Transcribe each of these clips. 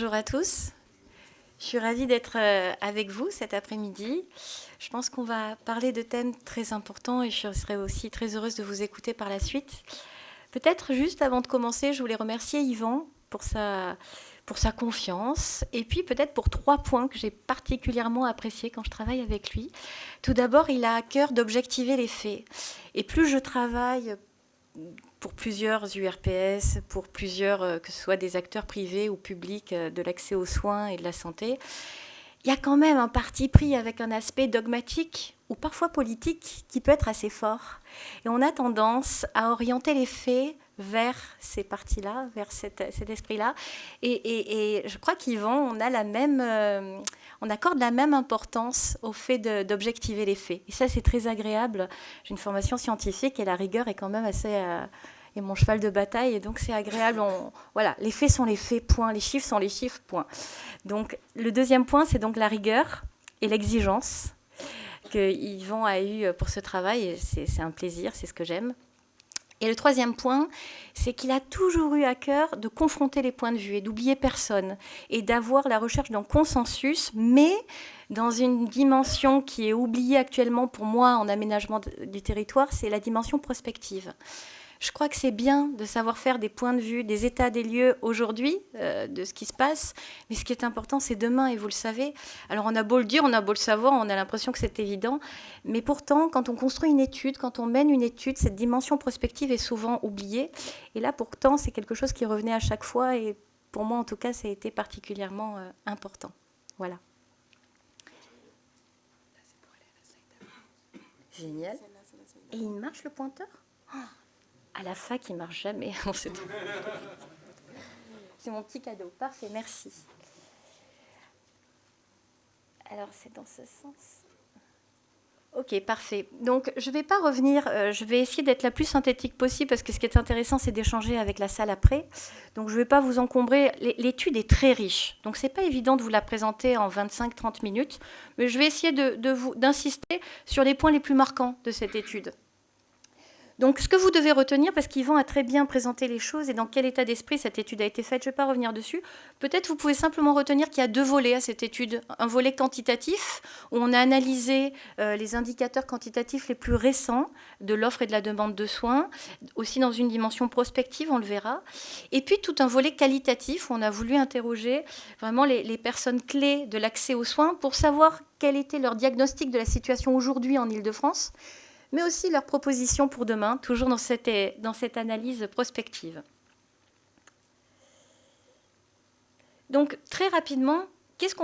bonjour à tous. Je suis ravie d'être avec vous cet après-midi. Je pense qu'on va parler de thèmes très importants et je serai aussi très heureuse de vous écouter par la suite. Peut-être juste avant de commencer, je voulais remercier Yvan pour sa confiance et puis peut-être pour 3 points que j'ai particulièrement appréciés quand je travaille avec lui. Tout d'abord, il a à cœur d'objectiver les faits. Et plus je travaille pour plusieurs URPS, pour plusieurs, que ce soit des acteurs privés ou publics de l'accès aux soins et de la santé, il y a quand même un parti pris avec un aspect dogmatique ou parfois politique qui peut être assez fort. Et on a tendance à orienter les faits vers ces parties-là, vers cet esprit-là. Et je crois qu'Yvan, on accorde la même importance au fait d'objectiver les faits. Et ça, c'est très agréable. J'ai une formation scientifique et la rigueur est quand même assez... et mon cheval de bataille, et donc c'est agréable. Voilà, les faits sont les faits, point. Les chiffres sont les chiffres, point. Donc, le deuxième point, c'est donc la rigueur et l'exigence que Yvan a eu pour ce travail. Et c'est un plaisir, c'est ce que j'aime. Et le troisième point, c'est qu'il a toujours eu à cœur de confronter les points de vue et d'oublier personne et d'avoir la recherche d'un consensus, mais dans une dimension qui est oubliée actuellement pour moi en aménagement du territoire, c'est la dimension prospective. Je crois que c'est bien de savoir faire des points de vue, des états des lieux aujourd'hui de ce qui se passe, mais ce qui est important, c'est demain, et vous le savez. Alors on a beau le dire, on a beau le savoir, on a l'impression que c'est évident, mais pourtant, quand on construit une étude, quand on mène une étude, cette dimension prospective est souvent oubliée. Et là, pourtant, c'est quelque chose qui revenait à chaque fois, et pour moi, en tout cas, ça a été particulièrement important. Voilà. Génial. Et il marche le pointeur ? À la fac, il ne marche jamais. C'est mon petit cadeau. Parfait, merci. Alors, c'est dans ce sens. Ok, parfait. Donc, je ne vais pas revenir, je vais essayer d'être la plus synthétique possible parce que ce qui est intéressant, c'est d'échanger avec la salle après. Donc, je ne vais pas vous encombrer. L'étude est très riche. Donc, ce n'est pas évident de vous la présenter en 25-30 minutes. Mais je vais essayer d'insister sur les points les plus marquants de cette étude. Donc, ce que vous devez retenir, parce qu'Yvan a très bien présenté les choses et dans quel état d'esprit cette étude a été faite, je ne vais pas revenir dessus. Peut-être vous pouvez simplement retenir qu'il y a 2 volets à cette étude. Un volet quantitatif, où on a analysé les indicateurs quantitatifs les plus récents de l'offre et de la demande de soins, aussi dans une dimension prospective, on le verra. Et puis tout un volet qualitatif, où on a voulu interroger vraiment les personnes clés de l'accès aux soins pour savoir quel était leur diagnostic de la situation aujourd'hui en Île-de-France, mais aussi leurs propositions pour demain, toujours dans cette analyse prospective. Donc, très rapidement, qu'est-ce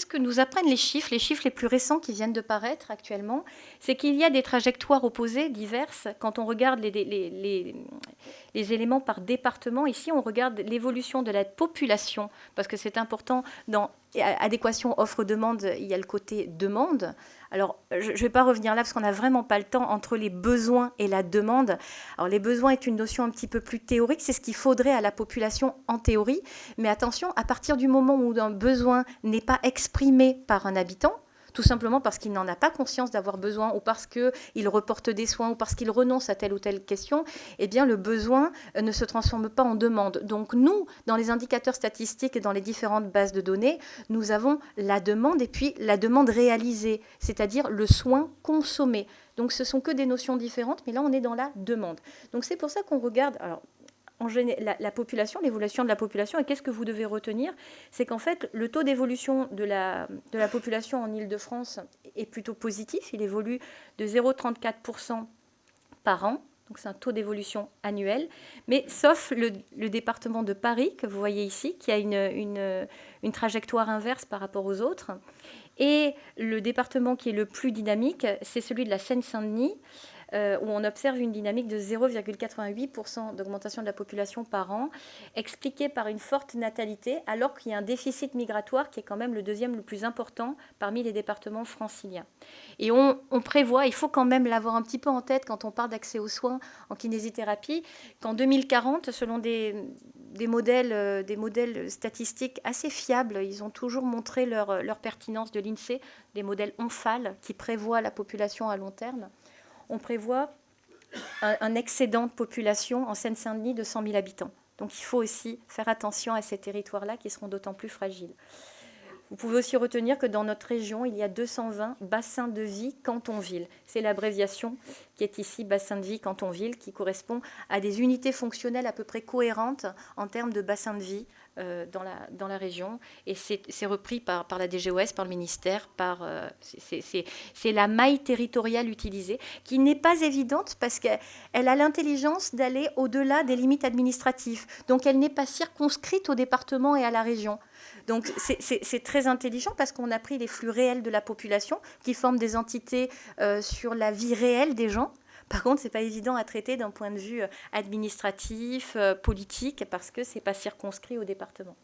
que nous apprennent les chiffres les plus récents qui viennent de paraître actuellement? C'est qu'il y a des trajectoires opposées, diverses. Quand on regarde les éléments par département, ici, on regarde l'évolution de la population, parce que c'est important, dans adéquation offre-demande, il y a le côté demande. Alors, je ne vais pas revenir là parce qu'on n'a vraiment pas le temps entre les besoins et la demande. Alors, les besoins est une notion un petit peu plus théorique, c'est ce qu'il faudrait à la population en théorie. Mais attention, à partir du moment où un besoin n'est pas exprimé par un habitant, tout simplement parce qu'il n'en a pas conscience d'avoir besoin ou parce qu'il reporte des soins ou parce qu'il renonce à telle ou telle question, eh bien le besoin ne se transforme pas en demande. Donc nous, dans les indicateurs statistiques et dans les différentes bases de données, nous avons la demande et puis la demande réalisée, c'est-à-dire le soin consommé. Donc ce ne sont que des notions différentes, mais là on est dans la demande. Donc c'est pour ça qu'on regarde... Alors, la population, l'évolution de la population, et qu'est-ce que vous devez retenir? C'est qu'en fait, le taux d'évolution de la population en Île-de-France est plutôt positif. Il évolue de 0,34% par an. Donc c'est un taux d'évolution annuel. Mais sauf le département de Paris, que vous voyez ici, qui a une trajectoire inverse par rapport aux autres. Et le département qui est le plus dynamique, c'est celui de la Seine-Saint-Denis, où on observe une dynamique de 0,88% d'augmentation de la population par an, expliquée par une forte natalité, alors qu'il y a un déficit migratoire qui est quand même le deuxième le plus important parmi les départements franciliens. Et on prévoit, il faut quand même l'avoir un petit peu en tête quand on parle d'accès aux soins en kinésithérapie, qu'en 2040, selon des modèles statistiques assez fiables, ils ont toujours montré leur pertinence de l'INSEE, des modèles ONFAL qui prévoient la population à long terme. On prévoit un excédent de population en Seine-Saint-Denis de 100 000 habitants. Donc il faut aussi faire attention à ces territoires-là qui seront d'autant plus fragiles. Vous pouvez aussi retenir que dans notre région, il y a 220 bassins de vie canton-ville. C'est l'abréviation qui est ici, bassin de vie canton-ville, qui correspond à des unités fonctionnelles à peu près cohérentes en termes de bassin de vie dans la région. Et c'est repris par la DGOS, par le ministère, c'est la maille territoriale utilisée, qui n'est pas évidente parce qu'elle a l'intelligence d'aller au-delà des limites administratives. Donc elle n'est pas circonscrite au département et à la région. Donc c'est très intelligent parce qu'on a pris les flux réels de la population qui forment des entités sur la vie réelle des gens. Par contre, ce n'est pas évident à traiter d'un point de vue administratif, politique, parce que ce n'est pas circonscrit au département.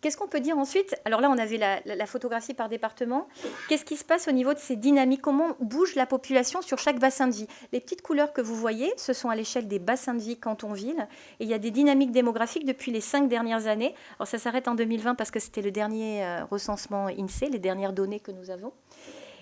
Qu'est-ce qu'on peut dire ensuite? Alors là, on avait la photographie par département. Qu'est-ce qui se passe au niveau de ces dynamiques? Comment bouge la population sur chaque bassin de vie? Les petites couleurs que vous voyez, ce sont à l'échelle des bassins de vie canton-ville. Et il y a des dynamiques démographiques depuis les 5 dernières années. Alors ça s'arrête en 2020 parce que c'était le dernier recensement INSEE, les dernières données que nous avons.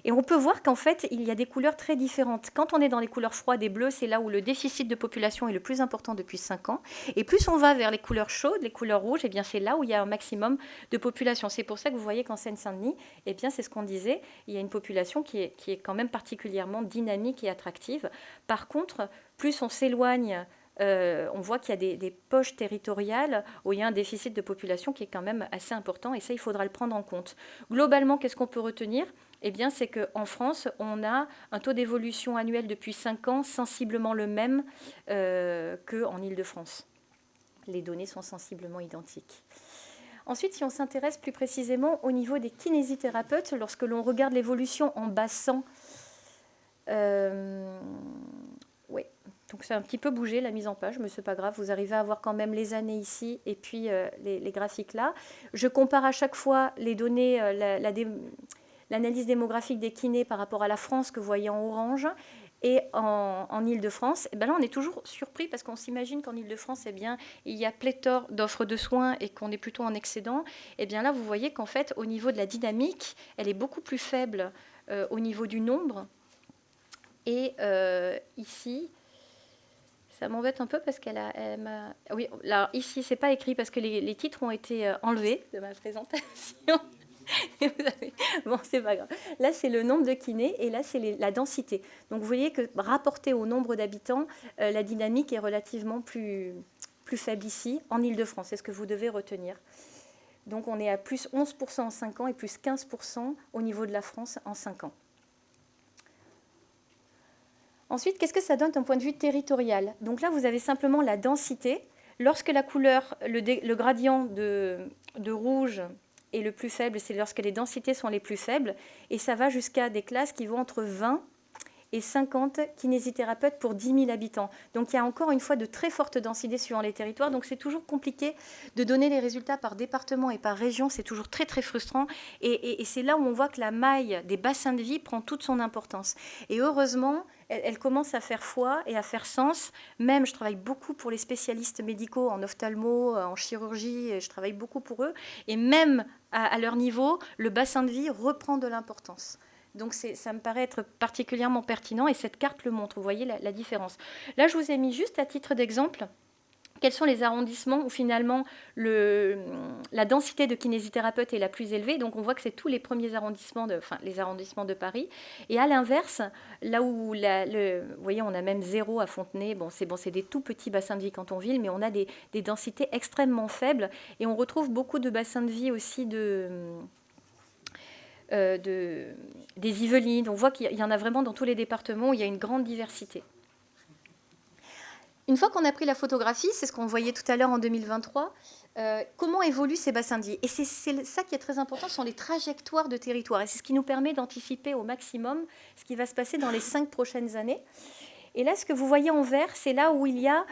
Et on peut voir qu'en fait, il y a des couleurs très différentes. Quand on est dans les couleurs froides et bleues, c'est là où le déficit de population est le plus important depuis 5 ans. Et plus on va vers les couleurs chaudes, les couleurs rouges, eh bien c'est là où il y a un maximum de population. C'est pour ça que vous voyez qu'en Seine-Saint-Denis, eh bien c'est ce qu'on disait, il y a une population qui est quand même particulièrement dynamique et attractive. Par contre, plus on s'éloigne, on voit qu'il y a des poches territoriales où il y a un déficit de population qui est quand même assez important, et ça, il faudra le prendre en compte. Globalement, qu'est-ce qu'on peut retenir? Eh bien, c'est qu'en France, on a un taux d'évolution annuel depuis 5 ans sensiblement le même qu'en Île-de-France. Les données sont sensiblement identiques. Ensuite, si on s'intéresse plus précisément au niveau des kinésithérapeutes, lorsque l'on regarde l'évolution en bassin, oui, donc c'est un petit peu bougé la mise en page, mais ce n'est pas grave, vous arrivez à avoir quand même les années ici et puis les graphiques là. Je compare à chaque fois les données, l'analyse démographique des kinés par rapport à la France que vous voyez en orange et en Île-de-France. Et bien là, on est toujours surpris parce qu'on s'imagine qu'en Île-de-France, eh bien, il y a pléthore d'offres de soins et qu'on est plutôt en excédent. Et bien là, vous voyez qu'en fait, au niveau de la dynamique, elle est beaucoup plus faible au niveau du nombre. Et ici, ça m'embête un peu parce qu'elle m'a... Oui, là, ici, c'est pas écrit parce que les titres ont été enlevés de ma présentation. Bon, c'est pas grave. Là, c'est le nombre de kinés et là, c'est la densité. Donc, vous voyez que rapporté au nombre d'habitants, la dynamique est relativement plus faible ici, en Île-de-France. C'est ce que vous devez retenir. Donc, on est à plus 11% en 5 ans et plus 15% au niveau de la France en 5 ans. Ensuite, qu'est-ce que ça donne d'un point de vue territorial? Donc là, vous avez simplement la densité. Lorsque la couleur, le gradient de rouge est le plus faible, c'est lorsque les densités sont les plus faibles. Et ça va jusqu'à des classes qui vont entre 20 et 50 kinésithérapeutes pour 10 000 habitants. Donc il y a encore une fois de très fortes densités suivant les territoires. Donc c'est toujours compliqué de donner les résultats par département et par région. C'est toujours très très frustrant. Et c'est là où on voit que la maille des bassins de vie prend toute son importance. Et heureusement, elle commence à faire foi et à faire sens. Même, je travaille beaucoup pour les spécialistes médicaux en ophtalmo, en chirurgie. Et je travaille beaucoup pour eux. Et même à leur niveau, le bassin de vie reprend de l'importance. Donc ça me paraît être particulièrement pertinent et cette carte le montre, vous voyez la différence. Là, je vous ai mis juste à titre d'exemple quels sont les arrondissements où finalement la densité de kinésithérapeutes est la plus élevée. Donc on voit que c'est tous les premiers arrondissements, les arrondissements de Paris. Et à l'inverse, là où, vous voyez, on a même 0 à Fontenay, c'est des tout petits bassins de vie canton-ville, mais on a des densités extrêmement faibles. Et on retrouve beaucoup de bassins de vie aussi des Yvelines. On voit qu'il y en a vraiment dans tous les départements où il y a une grande diversité. Une fois qu'on a pris la photographie, c'est ce qu'on voyait tout à l'heure en 2023, comment évoluent ces bassins de vie? Et c'est ça qui est très important, ce sont les trajectoires de territoire. Et c'est ce qui nous permet d'anticiper au maximum ce qui va se passer dans les 5 prochaines années. Et là, ce que vous voyez en vert, c'est là où il y a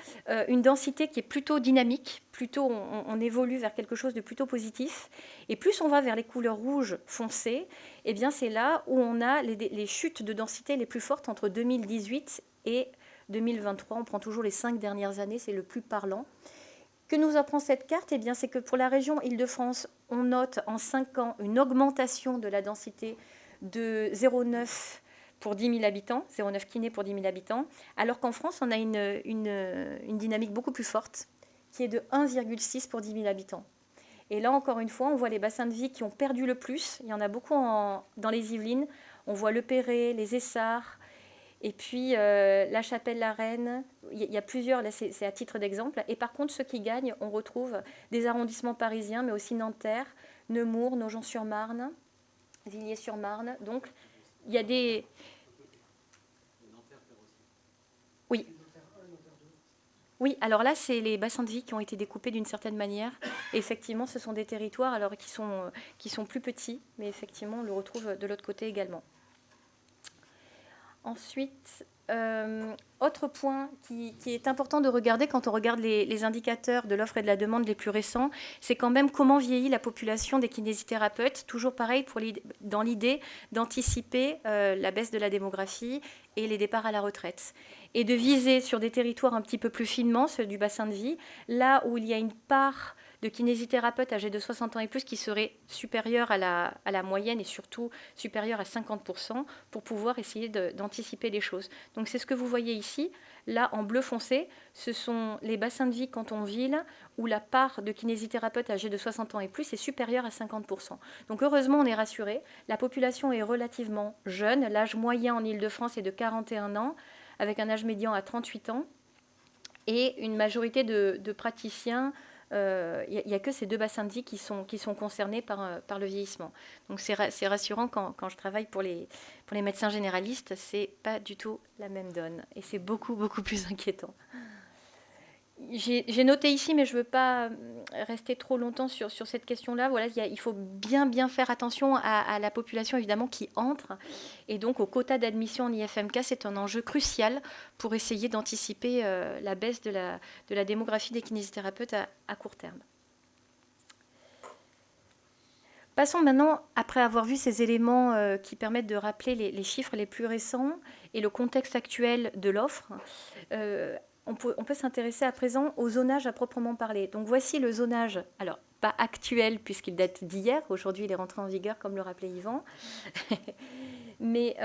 une densité qui est plutôt dynamique, plutôt on évolue vers quelque chose de plutôt positif. Et plus on va vers les couleurs rouges foncées, eh bien c'est là où on a les chutes de densité les plus fortes entre 2018 et 2023. On prend toujours les 5 dernières années, c'est le plus parlant. Que nous apprend cette carte? Eh bien, c'est que pour la région Île-de-France, on note en 5 ans une augmentation de la densité de 0,9 pour 10 000 habitants, 0,9 kinés pour 10 000 habitants, alors qu'en France, on a une dynamique beaucoup plus forte, qui est de 1,6 pour 10 000 habitants. Et là, encore une fois, on voit les bassins de vie qui ont perdu le plus. Il y en a beaucoup dans les Yvelines. On voit Le Perret, les Essarts, et puis La Chapelle-la-Reine. Il y a plusieurs, là c'est à titre d'exemple. Et par contre, ceux qui gagnent, on retrouve des arrondissements parisiens, mais aussi Nanterre, Nemours, Nogent-sur-Marne, Villiers-sur-Marne. Donc, il y a des... Oui. Oui, alors là, c'est les bassins de vie qui ont été découpés d'une certaine manière. Et effectivement, ce sont des territoires alors, qui sont plus petits, mais effectivement, on le retrouve de l'autre côté également. Ensuite, autre point qui est important de regarder quand on regarde les indicateurs de l'offre et de la demande les plus récents, c'est quand même comment vieillit la population des kinésithérapeutes. Toujours pareil dans l'idée d'anticiper la baisse de la démographie et les départs à la retraite. Et de viser sur des territoires un petit peu plus finement, ceux du bassin de vie, là où il y a une part de kinésithérapeutes âgés de 60 ans et plus qui serait supérieure à la moyenne et surtout supérieure à 50% pour pouvoir essayer d'anticiper les choses. Donc c'est ce que vous voyez ici. Là, en bleu foncé, ce sont les bassins de vie canton-ville où la part de kinésithérapeutes âgés de 60 ans et plus est supérieure à 50%. Donc heureusement, on est rassuré. La population est relativement jeune. L'âge moyen en Île-de-France est de 41 ans, avec un âge médian à 38 ans et une majorité de praticiens. Il n'y a que ces deux bassins de vie qui sont concernés par le vieillissement. Donc c'est rassurant quand je travaille pour les médecins généralistes, ce n'est pas du tout la même donne. Et c'est beaucoup, beaucoup plus inquiétant. J'ai noté ici, mais je ne veux pas rester trop longtemps sur cette question-là. Voilà, il faut bien faire attention à la population, évidemment, qui entre. Et donc, au quota d'admission en IFMK, c'est un enjeu crucial pour essayer d'anticiper la baisse de la démographie des kinésithérapeutes à court terme. Passons maintenant, après avoir vu ces éléments qui permettent de rappeler les chiffres les plus récents et le contexte actuel de l'offre, on peut s'intéresser à présent au zonage à proprement parler. Donc voici le zonage, alors pas actuel puisqu'il date d'hier, aujourd'hui il est rentré en vigueur comme le rappelait Yvan, mais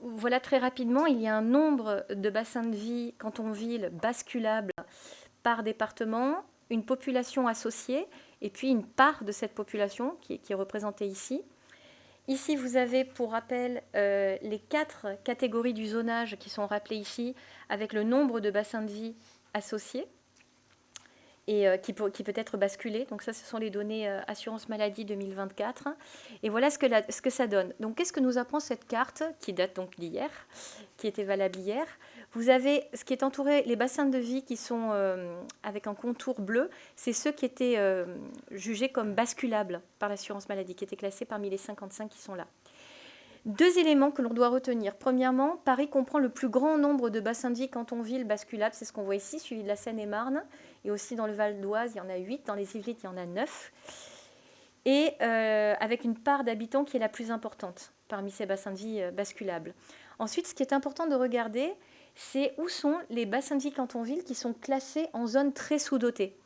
voilà très rapidement, il y a un nombre de bassins de vie canton-ville basculables par département, une population associée et puis une part de cette population qui est représentée ici. Ici, vous avez, pour rappel, les 4 catégories du zonage qui sont rappelées ici, avec le nombre de bassins de vie associés et qui peut être basculé. Donc ça, ce sont les données assurance maladie 2024. Et voilà ce que ça donne. Donc qu'est-ce que nous apprend cette carte, qui date donc d'hier, qui était valable hier? Vous avez ce qui est entouré, les bassins de vie qui sont avec un contour bleu, c'est ceux qui étaient jugés comme basculables par l'assurance maladie, qui étaient classés parmi les 55 qui sont là. 2 éléments que l'on doit retenir. Premièrement, Paris comprend le plus grand nombre de bassins de vie canton-ville basculables, c'est ce qu'on voit ici, suivi de la Seine-et-Marne, et aussi dans le Val d'Oise, il y en a 8, dans les Yvelines, il y en a 9, et avec une part d'habitants qui est la plus importante parmi ces bassins de vie basculables. Ensuite, ce qui est important de regarder, c'est où sont les bassins de vie canton-ville qui sont classés en zone très sous-dotée.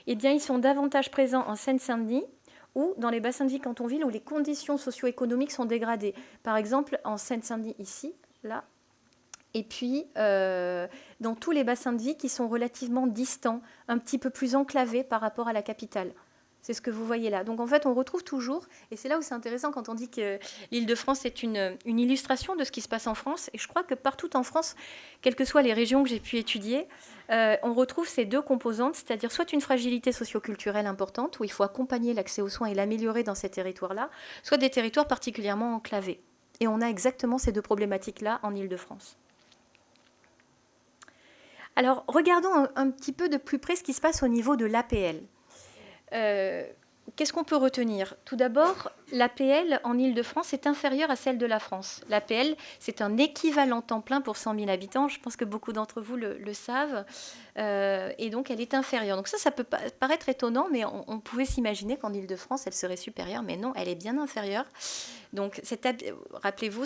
Eh bien, ils sont davantage présents en Seine-Saint-Denis ou dans les bassins de vie canton-ville où les conditions socio-économiques sont dégradées. Par exemple, en Seine-Saint-Denis, ici, là, et puis dans tous les bassins de vie qui sont relativement distants, un petit peu plus enclavés par rapport à la capitale. C'est ce que vous voyez là. Donc en fait, on retrouve toujours, et c'est là où c'est intéressant quand on dit que l'Île-de-France est une illustration de ce qui se passe en France. Et je crois que partout en France, quelles que soient les régions que j'ai pu étudier, on retrouve ces 2 composantes, c'est-à-dire soit une fragilité socio-culturelle importante, où il faut accompagner l'accès aux soins et l'améliorer dans ces territoires-là, soit des territoires particulièrement enclavés. Et on a exactement ces 2 problématiques-là en Île-de-France. Alors, regardons un petit peu de plus près ce qui se passe au niveau de l'APL. Qu'est-ce qu'on peut retenir? Tout d'abord, l'APL en Île-de-France est inférieure à celle de la France. L'APL, c'est un équivalent temps plein pour 100 000 habitants. Je pense que beaucoup d'entre vous le savent. Et donc, elle est inférieure. Donc ça peut paraître étonnant, mais on pouvait s'imaginer qu'en Île-de-France, elle serait supérieure. Mais non, elle est bien inférieure. Donc, rappelez-vous,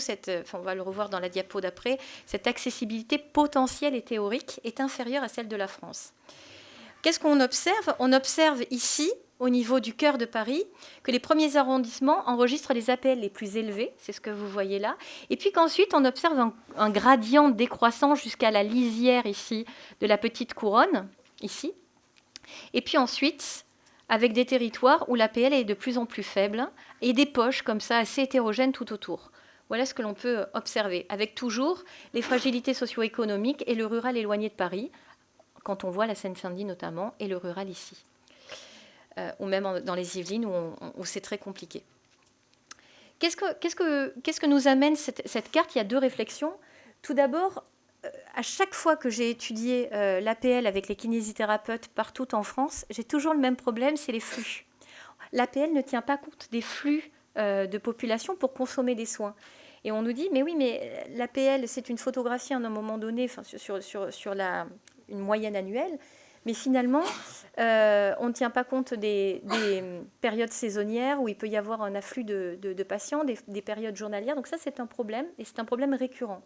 on va le revoir dans la diapo d'après, cette accessibilité potentielle et théorique est inférieure à celle de la France. Qu'est-ce qu'on observe? On observe ici, au niveau du cœur de Paris, que les premiers arrondissements enregistrent les APL les plus élevés, c'est ce que vous voyez là, et puis qu'ensuite on observe un gradient décroissant jusqu'à la lisière ici de la petite couronne, ici, Et puis ensuite, avec des territoires où l'APL est de plus en plus faible et des poches comme ça assez hétérogènes tout autour. Voilà ce que l'on peut observer, avec toujours les fragilités socio-économiques et le rural éloigné de Paris, quand on voit la Seine-Saint-Denis notamment, et le rural ici. Ou même dans les Yvelines où c'est très compliqué. Qu'est-ce que nous amène cette carte? Il y a deux réflexions. Tout d'abord, à chaque fois que j'ai étudié l'APL avec les kinésithérapeutes partout en France, j'ai toujours le même problème, c'est les flux. L'APL ne tient pas compte des flux de population pour consommer des soins. Et on nous dit, mais oui, mais l'APL, c'est une photographie à un moment donné sur une moyenne annuelle, mais finalement, on ne tient pas compte des périodes saisonnières où il peut y avoir un afflux de patients, des périodes journalières. Donc ça, c'est un problème, et c'est un problème récurrent.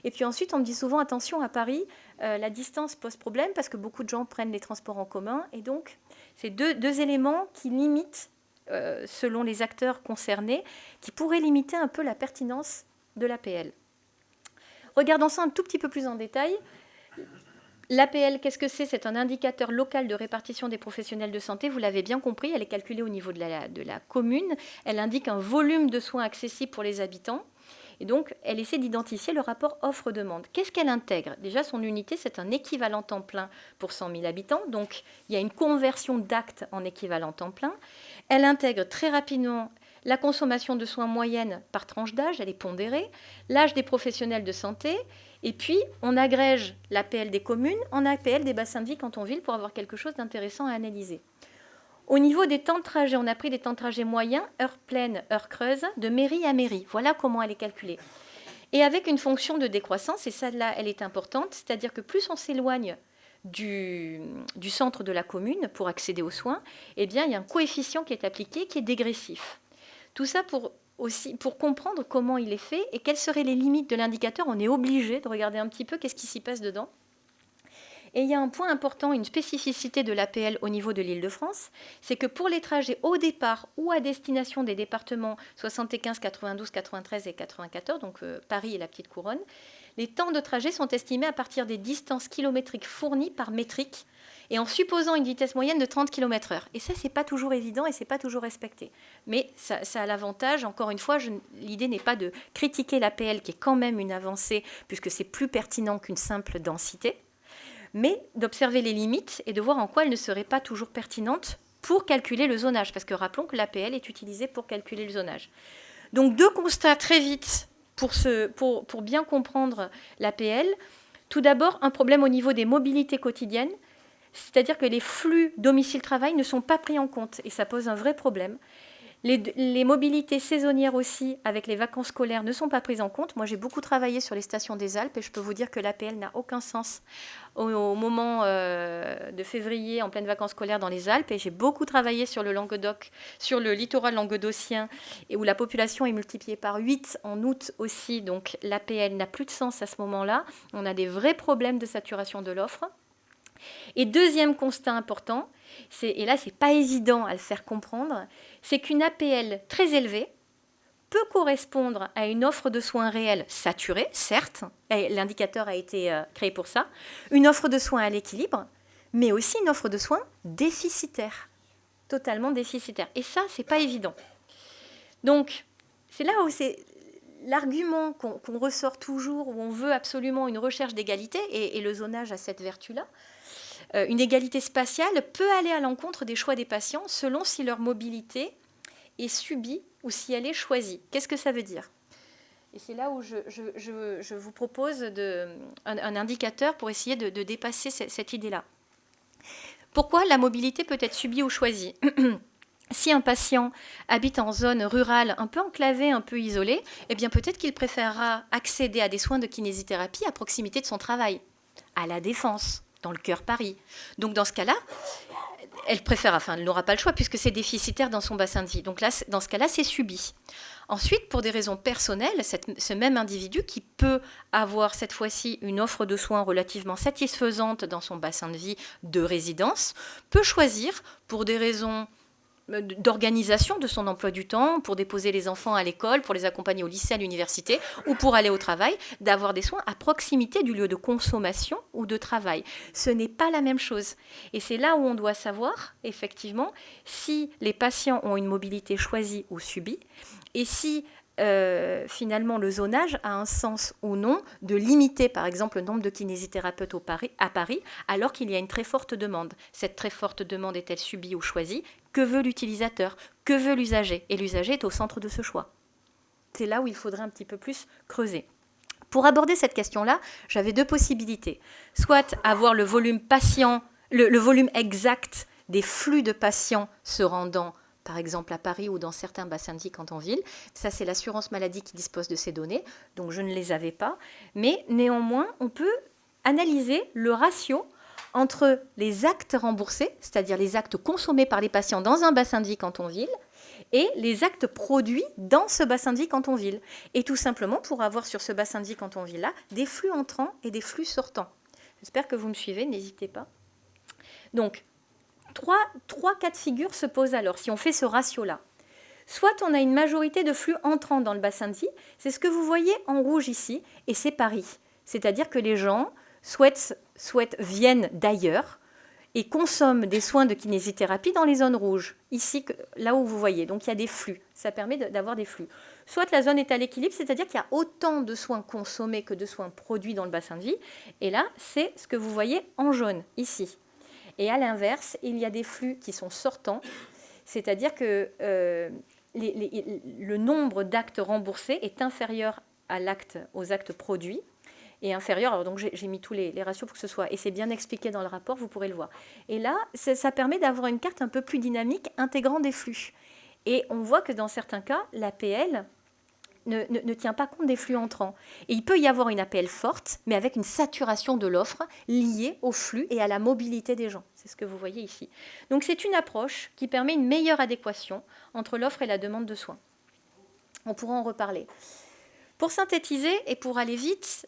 Et puis ensuite, on me dit souvent, attention, à Paris, la distance pose problème parce que beaucoup de gens prennent les transports en commun. Et donc, c'est deux éléments qui limitent, selon les acteurs concernés, qui pourraient limiter un peu la pertinence de l'APL. Regardons ça un tout petit peu plus en détail. L'APL, qu'est-ce que c'est? C'est un indicateur local de répartition des professionnels de santé. Vous l'avez bien compris, elle est calculée au niveau de la commune. Elle indique un volume de soins accessibles pour les habitants. Et donc, elle essaie d'identifier le rapport offre-demande. Qu'est-ce qu'elle intègre? Déjà, son unité, c'est un équivalent temps plein pour 100 000 habitants. Donc, il y a une conversion d'actes en équivalent temps plein. Elle intègre très rapidement la consommation de soins moyenne par tranche d'âge. Elle est pondérée. L'âge des professionnels de santé. Et puis, on agrège l'APL des communes en APL des bassins de vie canton-ville pour avoir quelque chose d'intéressant à analyser. Au niveau des temps de trajet, on a pris des temps de trajet moyens, heure pleine, heure creuse, de mairie à mairie. Voilà comment elle est calculée. Et avec une fonction de décroissance, et celle-là, elle est importante, c'est-à-dire que plus on s'éloigne du centre de la commune pour accéder aux soins, eh bien, il y a un coefficient qui est appliqué, qui est dégressif. Tout ça pour comprendre comment il est fait et quelles seraient les limites de l'indicateur. On est obligé de regarder un petit peu qu'est-ce qui s'y passe dedans. Et il y a un point important, une spécificité de l'APL au niveau de l'Île-de-France, c'est que pour les trajets au départ ou à destination des départements 75, 92, 93 et 94, donc Paris et la Petite Couronne, les temps de trajet sont estimés à partir des distances kilométriques fournies par métrique et en supposant une vitesse moyenne de 30 km/h. Et ça, c'est pas toujours évident et c'est pas toujours respecté. Mais ça a l'avantage, encore une fois, l'idée n'est pas de critiquer l'APL, qui est quand même une avancée, puisque c'est plus pertinent qu'une simple densité, mais d'observer les limites et de voir en quoi elle ne serait pas toujours pertinente pour calculer le zonage, parce que rappelons que l'APL est utilisée pour calculer le zonage. Donc deux constats très vite pour bien comprendre l'APL. Tout d'abord, un problème au niveau des mobilités quotidiennes, c'est-à-dire que les flux domicile-travail ne sont pas pris en compte, et ça pose un vrai problème. Les mobilités saisonnières aussi, avec les vacances scolaires, ne sont pas prises en compte. Moi, j'ai beaucoup travaillé sur les stations des Alpes et je peux vous dire que l'APL n'a aucun sens au moment de février, en pleine vacances scolaires dans les Alpes. Et j'ai beaucoup travaillé sur le Languedoc, sur le littoral languedocien, et où la population est multipliée par 8 en août aussi. Donc l'APL n'a plus de sens à ce moment-là. On a des vrais problèmes de saturation de l'offre. Et deuxième constat important, et là, ce n'est pas évident à le faire comprendre, c'est qu'une APL très élevée peut correspondre à une offre de soins réelle saturée, certes, et l'indicateur a été créé pour ça, une offre de soins à l'équilibre, mais aussi une offre de soins déficitaire, totalement déficitaire. Et ça, ce n'est pas évident. Donc, c'est là où c'est l'argument qu'on ressort toujours, où on veut absolument une recherche d'égalité, et le zonage a cette vertu-là. Une égalité spatiale peut aller à l'encontre des choix des patients selon si leur mobilité est subie ou si elle est choisie. Qu'est-ce que ça veut dire? Et c'est là où je vous propose un indicateur pour essayer de dépasser cette idée-là. Pourquoi la mobilité peut être subie ou choisie? Si un patient habite en zone rurale un peu enclavée, un peu isolée, eh bien peut-être qu'il préférera accéder à des soins de kinésithérapie à proximité de son travail, à La Défense, dans le cœur Paris. Donc dans ce cas-là, elle n'aura pas le choix puisque c'est déficitaire dans son bassin de vie. Donc là, dans ce cas-là, c'est subi. Ensuite, pour des raisons personnelles, ce même individu qui peut avoir cette fois-ci une offre de soins relativement satisfaisante dans son bassin de vie de résidence peut choisir, pour des raisons d'organisation de son emploi du temps, pour déposer les enfants à l'école, pour les accompagner au lycée, à l'université ou pour aller au travail, d'avoir des soins à proximité du lieu de consommation ou de travail. Ce n'est pas la même chose. Et c'est là où on doit savoir, effectivement, si les patients ont une mobilité choisie ou subie et si finalement le zonage a un sens ou non de limiter par exemple le nombre de kinésithérapeutes à Paris alors qu'il y a une très forte demande. Cette très forte demande est-elle subie ou choisie? Que veut l'utilisateur? Que veut l'usager? Et l'usager est au centre de ce choix. C'est là où il faudrait un petit peu plus creuser. Pour aborder cette question-là, j'avais deux possibilités. Soit avoir le volume patient, le volume exact des flux de patients se rendant par exemple à Paris ou dans certains bassins de vie canton-ville. Ça, c'est l'assurance maladie qui dispose de ces données, donc je ne les avais pas. Mais néanmoins, on peut analyser le ratio entre les actes remboursés, c'est-à-dire les actes consommés par les patients dans un bassin de vie canton-ville, et les actes produits dans ce bassin de vie canton-ville. Et tout simplement pour avoir sur ce bassin de vie canton-ville-là des flux entrants et des flux sortants. J'espère que vous me suivez, n'hésitez pas. Donc, trois cas de figure se posent alors, si on fait ce ratio-là. Soit on a une majorité de flux entrants dans le bassin de vie, c'est ce que vous voyez en rouge ici, et c'est Paris. C'est-à-dire que les gens viennent d'ailleurs et consomment des soins de kinésithérapie dans les zones rouges, ici, là où vous voyez. Donc il y a des flux, ça permet d'avoir des flux. Soit la zone est à l'équilibre, c'est-à-dire qu'il y a autant de soins consommés que de soins produits dans le bassin de vie, et là, c'est ce que vous voyez en jaune, ici. Et à l'inverse, il y a des flux qui sont sortants, c'est-à-dire que le nombre d'actes remboursés est inférieur aux actes produits et inférieur. Alors donc j'ai mis tous les ratios pour que ce soit, et c'est bien expliqué dans le rapport, vous pourrez le voir. Et là, ça permet d'avoir une carte un peu plus dynamique intégrant des flux. Et on voit que dans certains cas, l'APL ne tient pas compte des flux entrants. Et il peut y avoir une APL forte, mais avec une saturation de l'offre liée au flux et à la mobilité des gens. C'est ce que vous voyez ici. Donc c'est une approche qui permet une meilleure adéquation entre l'offre et la demande de soins. On pourra en reparler. Pour synthétiser et pour aller vite,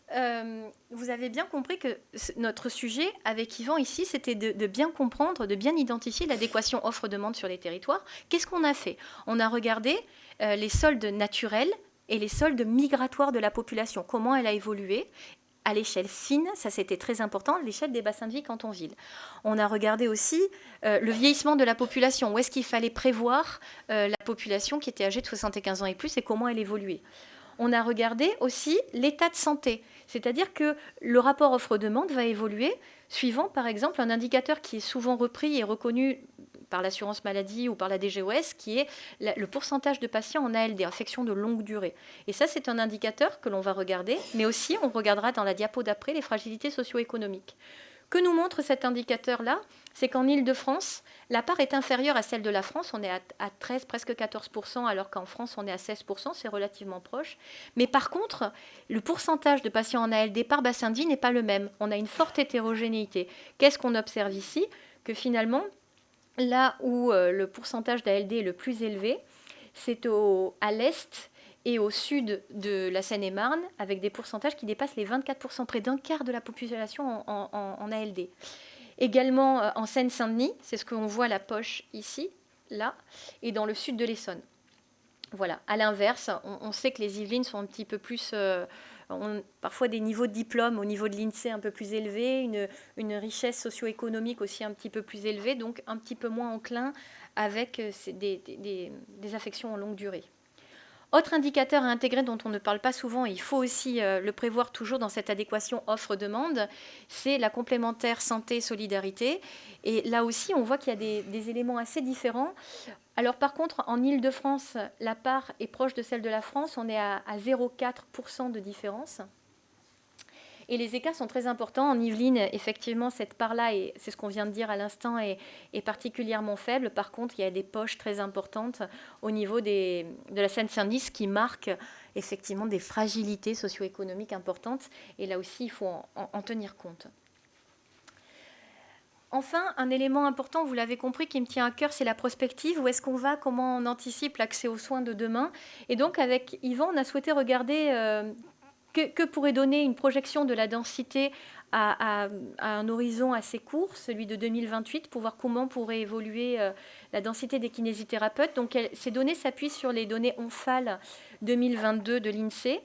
vous avez bien compris que notre sujet avec Yvan ici, c'était de bien comprendre, de bien identifier l'adéquation offre-demande sur les territoires. Qu'est-ce qu'on a fait? On a regardé les soldes naturels et les soldes migratoires de la population, comment elle a évolué à l'échelle fine, ça c'était très important, l'échelle des bassins de vie canton-ville. On a regardé aussi le vieillissement de la population, où est-ce qu'il fallait prévoir la population qui était âgée de 75 ans et plus et comment elle évoluait. On a regardé aussi l'état de santé, c'est-à-dire que le rapport offre-demande va évoluer suivant par exemple un indicateur qui est souvent repris et reconnu par l'assurance maladie ou par la DGOS, qui est le pourcentage de patients en ALD, affection de longue durée. Et ça, c'est un indicateur que l'on va regarder, mais aussi on regardera dans la diapo d'après les fragilités socio-économiques. Que nous montre cet indicateur-là? C'est qu'en Île-de-France, la part est inférieure à celle de la France. On est à 13, presque 14%, alors qu'en France, on est à 16%. C'est relativement proche. Mais par contre, le pourcentage de patients en ALD par bassin de vie n'est pas le même. On a une forte hétérogénéité. Qu'est-ce qu'on observe ici? Que finalement, là où le pourcentage d'ALD est le plus élevé, c'est à l'est et au sud de la Seine-et-Marne, avec des pourcentages qui dépassent les 24%, près d'un quart de la population en ALD. Également en Seine-Saint-Denis, c'est ce qu'on voit à la poche ici, là, et dans le sud de l'Essonne. Voilà. À l'inverse, on sait que les Yvelines sont un petit peu plus... ont parfois des niveaux de diplôme au niveau de l'INSEE un peu plus élevés, une richesse socio-économique aussi un petit peu plus élevée, donc un petit peu moins enclin avec des affections en longue durée. Autre indicateur à intégrer dont on ne parle pas souvent, et il faut aussi le prévoir toujours dans cette adéquation offre-demande, c'est la complémentaire santé-solidarité. Et là aussi, on voit qu'il y a des éléments assez différents. Alors par contre, en Île-de-France, la part est proche de celle de la France. On est à 0,4% de différence. Et les écarts sont très importants. En Yvelines, effectivement, cette part-là, c'est ce qu'on vient de dire à l'instant, est particulièrement faible. Par contre, il y a des poches très importantes au niveau de la Seine-Saint-Denis qui marquent effectivement des fragilités socio-économiques importantes. Et là aussi, il faut en tenir compte. Enfin, un élément important, vous l'avez compris, qui me tient à cœur, c'est la prospective. Où est-ce qu'on va? Comment on anticipe l'accès aux soins de demain? Et donc, avec Yvan, on a souhaité regarder... Que pourrait donner une projection de la densité à un horizon assez court, celui de 2028, pour voir comment pourrait évoluer la densité des kinésithérapeutes. Donc ces données s'appuient sur les données ONFAL 2022 de l'INSEE.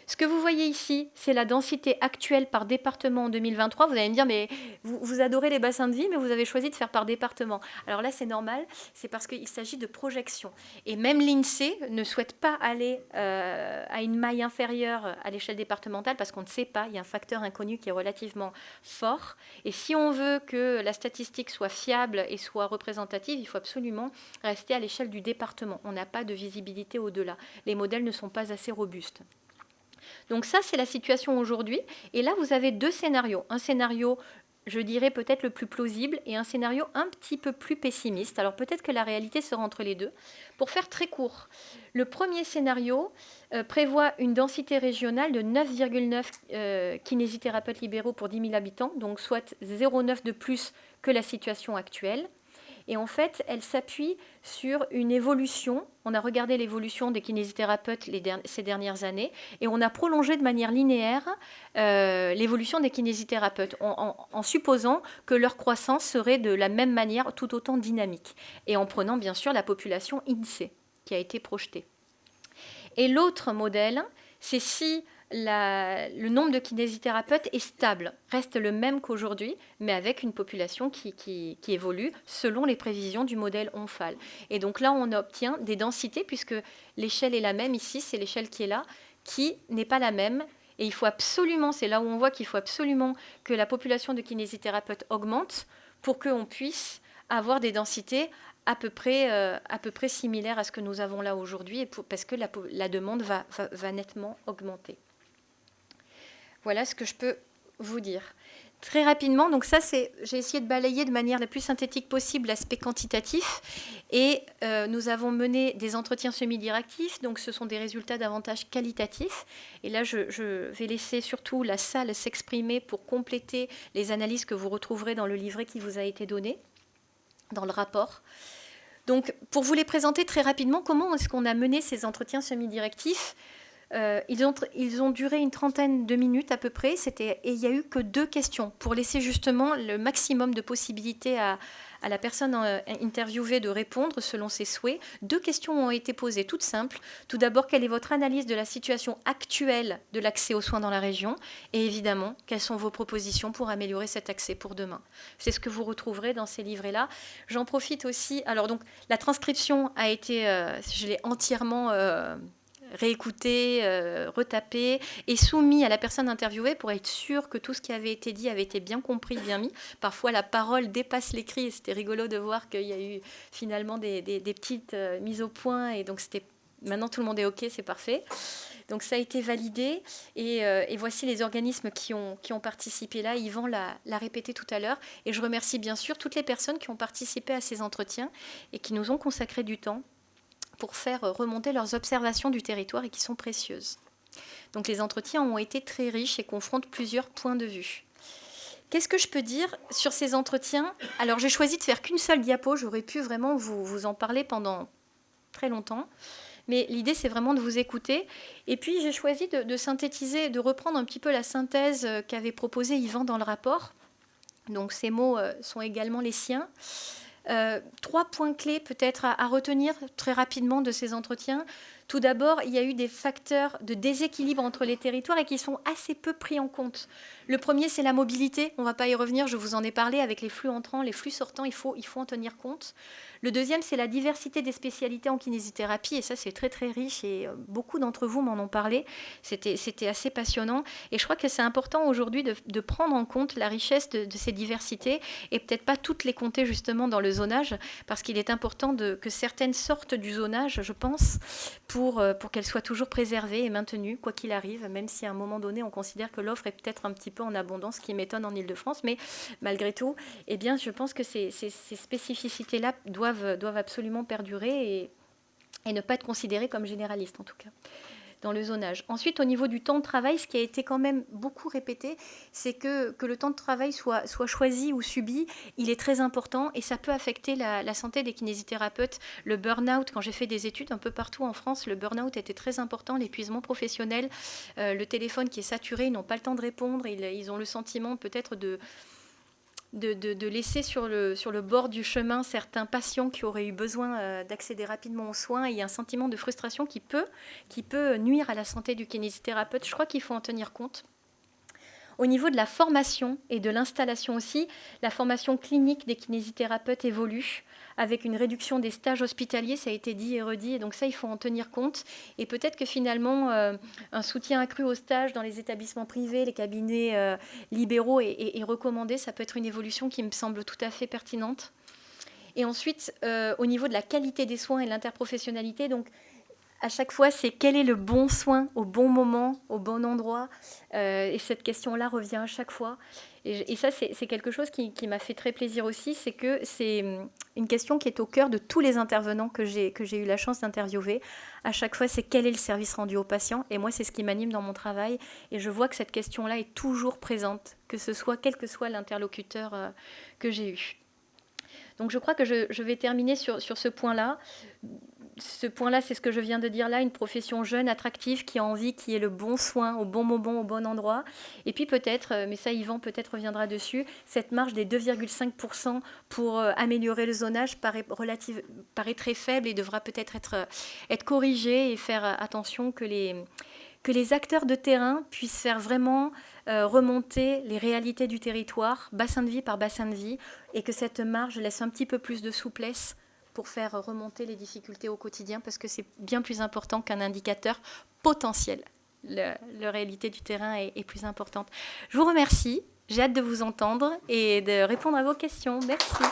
Ce que vous voyez ici, c'est la densité actuelle par département en 2023. Vous allez me dire, mais vous adorez les bassins de vie, mais vous avez choisi de faire par département. Alors là, c'est normal, c'est parce qu'il s'agit de projection. Et même l'INSEE ne souhaite pas aller à une maille inférieure à l'échelle départementale parce qu'on ne sait pas, il y a un facteur inconnu qui est relativement fort. Et si on veut que la statistique soit fiable et soit représentative, il faut absolument rester à l'échelle du département. On n'a pas de visibilité au-delà. Les modèles ne sont pas assez robustes. Donc ça, c'est la situation aujourd'hui. Et là, vous avez deux scénarios. Un scénario, je dirais peut-être le plus plausible, et un scénario un petit peu plus pessimiste. Alors peut-être que la réalité sera entre les deux. Pour faire très court, le premier scénario prévoit une densité régionale de 9,9 kinésithérapeutes libéraux pour 10 000 habitants, donc soit 0,9 de plus que la situation actuelle. Et en fait, elle s'appuie sur une évolution. On a regardé l'évolution des kinésithérapeutes ces dernières années et on a prolongé de manière linéaire l'évolution des kinésithérapeutes en supposant que leur croissance serait de la même manière tout autant dynamique et en prenant bien sûr la population INSEE qui a été projetée. Et l'autre modèle, c'est si le nombre de kinésithérapeutes est stable, reste le même qu'aujourd'hui, mais avec une population qui évolue selon les prévisions du modèle ONFAL. Et donc là, on obtient des densités, puisque l'échelle est la même ici, c'est l'échelle qui est là, qui n'est pas la même. Et il faut absolument, c'est là où on voit qu'il faut absolument que la population de kinésithérapeutes augmente pour qu'on puisse avoir des densités à peu près similaires à ce que nous avons là aujourd'hui, parce que la demande va nettement augmenter. Voilà ce que je peux vous dire. Très rapidement, donc ça, j'ai essayé de balayer de manière la plus synthétique possible l'aspect quantitatif. Et nous avons mené des entretiens semi-directifs, donc ce sont des résultats davantage qualitatifs. Et là, je vais laisser surtout la salle s'exprimer pour compléter les analyses que vous retrouverez dans le livret qui vous a été donné, dans le rapport. Donc, pour vous les présenter très rapidement, comment est-ce qu'on a mené ces entretiens semi-directifs ? Ils ont duré une trentaine de minutes à peu près, et il n'y a eu que 2 questions pour laisser justement le maximum de possibilités à la personne interviewée de répondre selon ses souhaits. 2 questions ont été posées, toutes simples. Tout d'abord, quelle est votre analyse de la situation actuelle de l'accès aux soins dans la région ? Et évidemment, quelles sont vos propositions pour améliorer cet accès pour demain ? C'est ce que vous retrouverez dans ces livrets-là. J'en profite aussi. Alors donc, la transcription a été, je l'ai entièrement réécouté, retapé et soumis à la personne interviewée pour être sûr que tout ce qui avait été dit avait été bien compris, bien mis. Parfois, la parole dépasse l'écrit et c'était rigolo de voir qu'il y a eu finalement des petites mises au point et donc maintenant tout le monde est OK, c'est parfait. Donc ça a été validé et voici les organismes qui ont participé là. Yvan l'a répété tout à l'heure et je remercie bien sûr toutes les personnes qui ont participé à ces entretiens et qui nous ont consacré du temps pour faire remonter leurs observations du territoire et qui sont précieuses. Donc les entretiens ont été très riches et confrontent plusieurs points de vue. Qu'est-ce que je peux dire sur ces entretiens ? Alors j'ai choisi de faire qu'une seule diapo, j'aurais pu vraiment vous en parler pendant très longtemps, mais l'idée c'est vraiment de vous écouter. Et puis j'ai choisi de synthétiser, de reprendre un petit peu la synthèse qu'avait proposée Yvan dans le rapport. Donc ces mots sont également les siens. 3 points clés peut-être à retenir très rapidement de ces entretiens. Tout d'abord, il y a eu des facteurs de déséquilibre entre les territoires et qui sont assez peu pris en compte. Le premier, c'est la mobilité. On ne va pas y revenir, je vous en ai parlé avec les flux entrants, les flux sortants, il faut en tenir compte. Le deuxième, c'est la diversité des spécialités en kinésithérapie et ça, c'est très très riche et beaucoup d'entre vous m'en ont parlé. C'était assez passionnant et je crois que c'est important aujourd'hui de prendre en compte la richesse de ces diversités et peut-être pas toutes les compter justement dans le zonage parce qu'il est important que certaines sortent du zonage, je pense, pour qu'elles soient toujours préservées et maintenues, quoi qu'il arrive, même si à un moment donné, on considère que l'offre est peut-être un petit peu en abondance, ce qui m'étonne en Île-de-France, mais malgré tout, eh bien, je pense que ces spécificités-là doivent absolument perdurer et ne pas être considérées comme généralistes, en tout cas. dans le zonage. Ensuite, au niveau du temps de travail, ce qui a été quand même beaucoup répété, c'est que le temps de travail soit choisi ou subi, il est très important et ça peut affecter la santé des kinésithérapeutes. Le burn-out, quand j'ai fait des études un peu partout en France, le burn-out était très important, l'épuisement professionnel, le téléphone qui est saturé, ils n'ont pas le temps de répondre, ils ont le sentiment peut-être de laisser sur le bord du chemin certains patients qui auraient eu besoin d'accéder rapidement aux soins. Il y a un sentiment de frustration qui peut nuire à la santé du kinésithérapeute. Je crois qu'il faut en tenir compte. Au niveau de la formation et de l'installation aussi, la formation clinique des kinésithérapeutes évolue avec une réduction des stages hospitaliers, ça a été dit et redit, et donc ça, il faut en tenir compte. Et peut-être que finalement, un soutien accru aux stages dans les établissements privés, les cabinets libéraux est recommandé. Ça peut être une évolution qui me semble tout à fait pertinente. Et ensuite, au niveau de la qualité des soins et de l'interprofessionnalité, donc à chaque fois, c'est quel est le bon soin au bon moment, au bon endroit. Et cette question-là revient à chaque fois. Et ça, c'est quelque chose qui m'a fait très plaisir aussi. C'est que c'est une question qui est au cœur de tous les intervenants que j'ai eu la chance d'interviewer. À chaque fois, c'est quel est le service rendu aux patients. Et moi, c'est ce qui m'anime dans mon travail. Et je vois que cette question-là est toujours présente, que ce soit quel que soit l'interlocuteur que j'ai eu. Donc je crois que je vais terminer sur ce point-là. Ce point-là, c'est ce que je viens de dire là, une profession jeune, attractive, qui a envie qu'il y ait le bon soin au bon moment, au bon endroit. Et puis peut-être, mais ça Yvan peut-être reviendra dessus, cette marge des 2,5% pour améliorer le zonage paraît très faible et devra peut-être être corrigée et faire attention que les acteurs de terrain puissent faire vraiment remonter les réalités du territoire, bassin de vie par bassin de vie, et que cette marge laisse un petit peu plus de souplesse pour faire remonter les difficultés au quotidien, parce que c'est bien plus important qu'un indicateur potentiel. La réalité du terrain est plus importante. Je vous remercie, j'ai hâte de vous entendre et de répondre à vos questions. Merci.